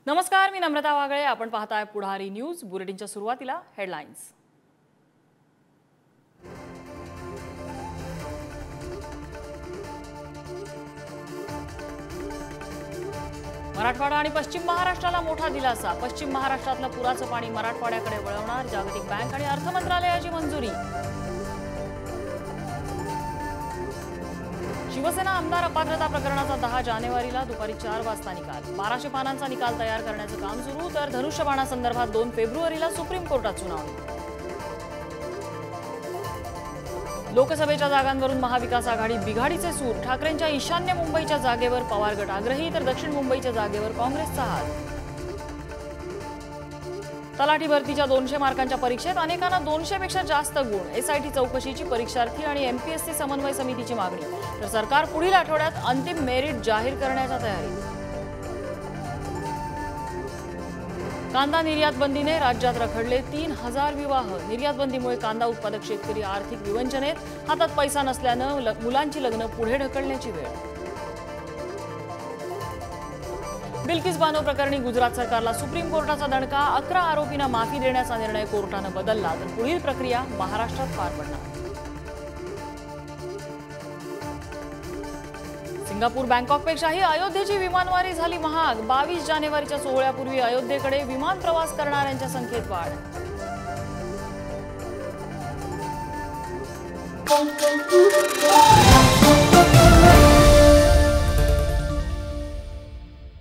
नमस्कार, मी नम्रता वागळे. आपण पाहताय पुढारी न्यूज. बुलेटिनच्या सुरुवातीला हेडलाईन्स. मराठवाडा आणि पश्चिम महाराष्ट्राला मोठा दिलासा. पश्चिम महाराष्ट्रातलं पुराचं पाणी मराठवाड्याकडे वळवणार. जागतिक बँक आणि अर्थ मंत्रालयाची मंजुरी. शिवसेना आमदार अपात्रता प्रकरणाचा 10 जानेवारीला दुपारी 4 वाजता निकाल. 1200 पानांचा निकाल तयार करण्याचं काम सुरू. तर धनुष्यबाणासंदर्भात 2 फेब्रुवारीला सुप्रीम कोर्टात सुनावणी. लोकसभेच्या जागांवरून महाविकास आघाडी बिघाडीचे सूर. ठाकरेंच्या ईशान्य मुंबईच्या जागेवर पवार गट आग्रही, तर दक्षिण मुंबईच्या जागेवर काँग्रेसचा हात. तलाठी भरतीच्या 200 मार्कांच्या परीक्षेत अनेकांना 200 पेक्षा जास्त गुण. एसआयटी चौकशीची परीक्षार्थी आणि एमपीएससी समन्वय समितीची मागणी. तर सरकार पुढील आठवड्यात अंतिम मेरिट जाहीर करण्याच्या तयारीत. कांदा निर्यात बंदीने राज्यात रखडले 3000 विवाह. निर्यात बंदीमुळे कांदा उत्पादक शेतकरी आर्थिक विवंचनेत. हातात पैसा नसल्यानं मुलांची लग्न पुढे ढकलण्याची वेळ. बिल्किस बानो प्रकरणी गुजरात सरकारला सुप्रीम कोर्टाचा दणका. 11 आरोपींना माफी देण्याचा निर्णय कोर्टानं बदलला. तर पुढील प्रक्रिया महाराष्ट्रात पार पडणार. सिंगापूर बँकॉकपेक्षाही अयोध्येची विमानवारी झाली महाग. 22 जानेवारीच्या सोहळ्यापूर्वी अयोध्येकडे विमान प्रवास करणाऱ्यांच्या संख्येत वाढ.